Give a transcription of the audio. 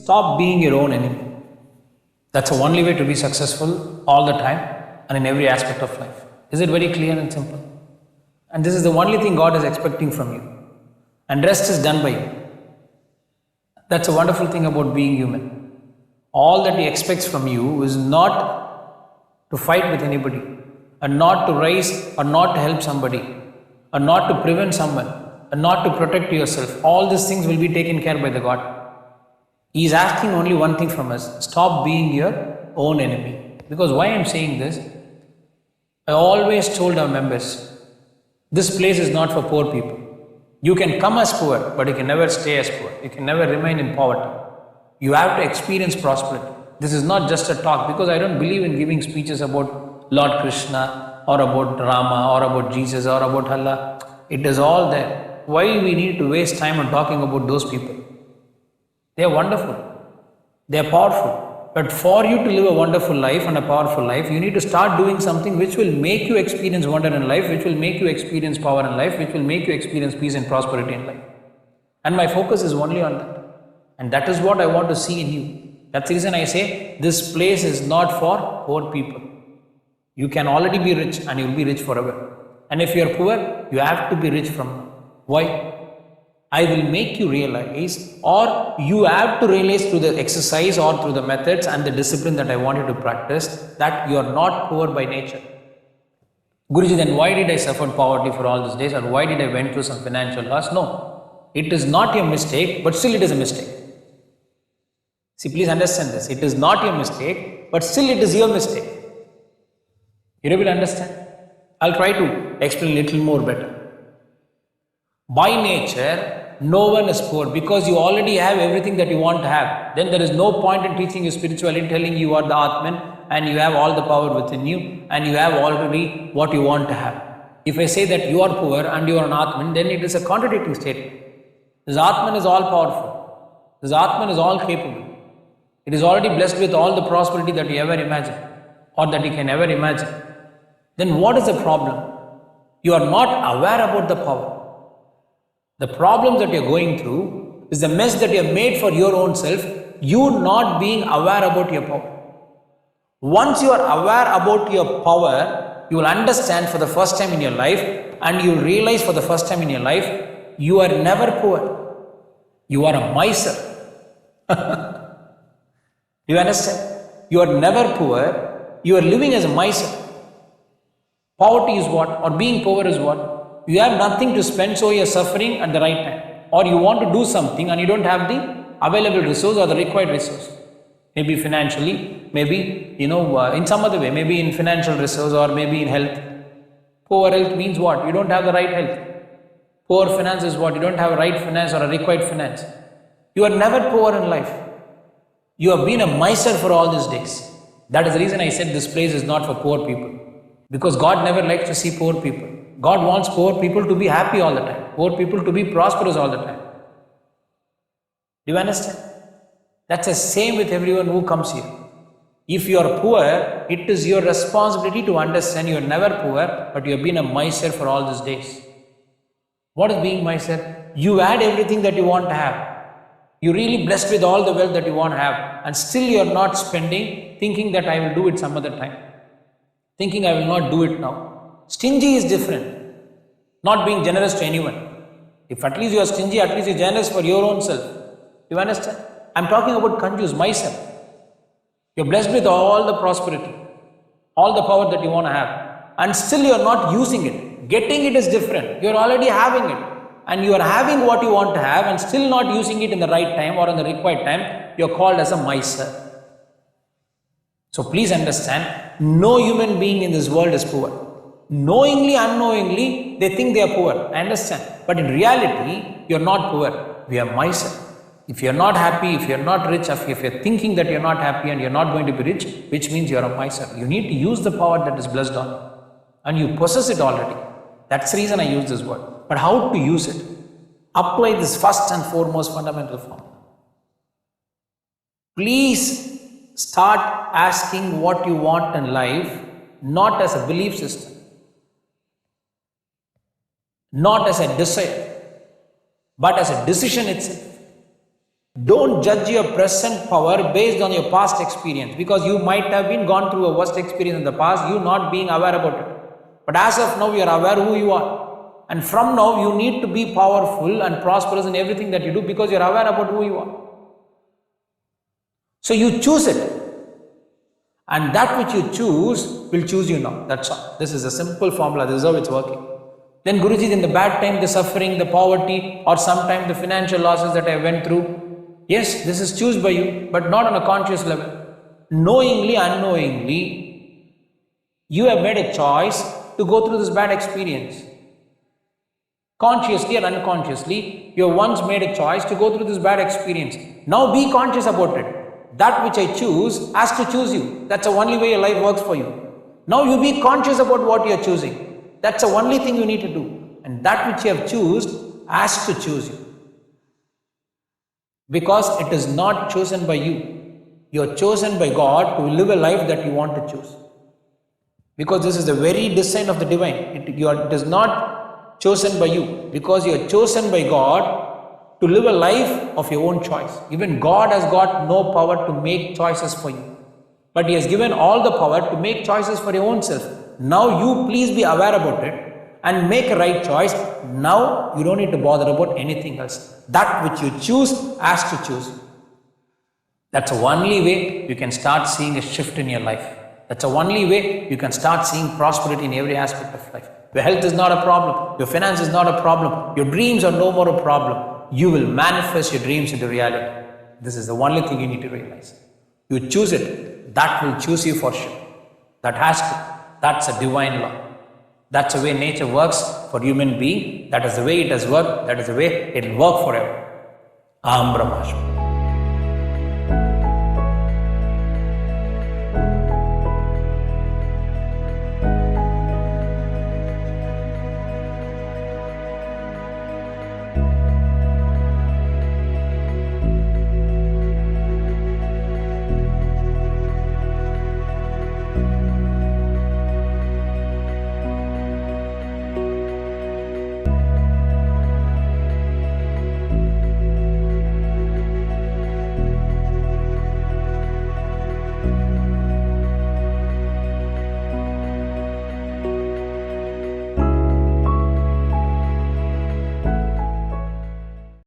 stop being your own enemy. That's the only way to be successful all the time and in every aspect of life. Is it very clear and simple? And this is the only thing God is expecting from you. And rest is done by you. That's a wonderful thing about being human. All that He expects from you is not to fight with anybody, and not to rise, or not to help somebody, or not to prevent someone, and not to protect yourself. All these things will be taken care by the God. He is asking only one thing from us: stop being your own enemy. Because why I am saying this, I always told our members, this place is not for poor people. You can come as poor, but you can never stay as poor. You can never remain in poverty. You have to experience prosperity. This is not just a talk, because I don't believe in giving speeches about Lord Krishna, or about Rama, or about Jesus, or about Allah. It is all there. Why we need to waste time on talking about those people? They are wonderful. They are powerful. But for you to live a wonderful life and a powerful life, you need to start doing something which will make you experience wonder in life, which will make you experience power in life, which will make you experience peace and prosperity in life. And my focus is only on that. And that is what I want to see in you. That's the reason I say this place is not for poor people. You can already be rich and you will be rich forever. And if you are poor, you have to be rich from now. Why? I will make you realize, or you have to realize through the exercise or through the methods and the discipline that I want you to practice, that you are not poor by nature. Guruji, then why did I suffer poverty for all these days, or why did I went through some financial loss? No, it is not your mistake, but still it is a mistake. See, please understand this. It is not your mistake, but still it is your mistake. You will understand? I'll try to explain a little more better. By nature, no one is poor, because you already have everything that you want to have. Then there is no point in teaching you spirituality, telling you are the Atman and you have all the power within you and you have already what you want to have. If I say that you are poor and you are an Atman, then it is a contradicting statement. This Atman is all powerful. This Atman is all capable. It is already blessed with all the prosperity that you ever imagine, or that you can ever imagine. Then what is the problem? You are not aware about the power. The problem that you are going through is the mess that you have made for your own self, you not being aware about your power. Once you are aware about your power, you will understand for the first time in your life, and you will realize for the first time in your life, you are never poor. You are a miser. You understand? You are never poor. You are living as a miser. Poverty is what? Or being poor is what? You have nothing to spend, so you are suffering at the right time. Or you want to do something and you don't have the available resource or the required resource. Maybe financially, maybe, in some other way, maybe in financial resource or maybe in health. Poor health means what? You don't have the right health. Poor finance is what? You don't have a right finance or a required finance. You are never poor in life. You have been a miser for all these days. That is the reason I said this place is not for poor people. Because God never likes to see poor people. God wants poor people to be happy all the time. Poor people to be prosperous all the time. Do you understand? That's the same with everyone who comes here. If you are poor, it is your responsibility to understand you are never poor, but you have been a miser for all these days. What is being miser? You had everything that you want to have. You're really blessed with all the wealth that you want to have, and still you are not spending, thinking that I will do it some other time. Thinking I will not do it now. Stingy is different. Not being generous to anyone. If at least you are stingy, at least you are generous for your own self. You understand? I am talking about conjures, myself. You are blessed with all the prosperity, all the power that you want to have, and still you are not using it. Getting it is different. You are already having it. And you are having what you want to have and still not using it in the right time or in the required time. You are called as a miser. So please understand, no human being in this world is poor. Knowingly, unknowingly, they think they are poor. I understand. But in reality, you are not poor. We are miser. If you are not happy, if you are not rich, if you are thinking that you are not happy and you are not going to be rich, which means you are a miser. You need to use the power that is blessed on you. And you possess it already. That's the reason I use this word. But how to use it? Apply this first and foremost fundamental formula. Please start asking what you want in life, not as a belief system, not as a desire, but as a decision itself. Don't judge your present power based on your past experience, because you might have been gone through a worst experience in the past, you not being aware about it. But as of now, you are aware who you are. And from now, you need to be powerful and prosperous in everything that you do, because you are aware about who you are. So you choose it. And that which you choose will choose you now. That's all. This is a simple formula. This is how it's working. Then Guruji, in the bad time, the suffering, the poverty, or sometimes the financial losses that I went through, yes, this is chosen by you, but not on a conscious level. Knowingly, unknowingly, you have made a choice to go through this bad experience. Consciously or unconsciously, you have once made a choice to go through this bad experience. Now be conscious about it. That which I choose has to choose you. That's the only way your life works for you. Now you be conscious about what you are choosing. That's the only thing you need to do. And that which you have chosen has to choose you. Because it is not chosen by you. You are chosen by God to live a life that you want to choose. Because this is the very design of the divine. It is not chosen by you. Because you are chosen by God to live a life of your own choice. Even God has got no power to make choices for you. But He has given all the power to make choices for your own self. Now you please be aware about it and make a right choice. Now you don't need to bother about anything else. That which you choose has to choose. That's the only way you can start seeing a shift in your life. That's the only way you can start seeing prosperity in every aspect of life. Your health is not a problem. Your finance is not a problem. Your dreams are no more a problem. You will manifest your dreams into reality. This is the only thing you need to realize. You choose it. That will choose you for sure. That has to. That's a divine law. That's the way nature works for human being. That is the way it has worked. That is the way it will work forever. Aham Brahmasmi.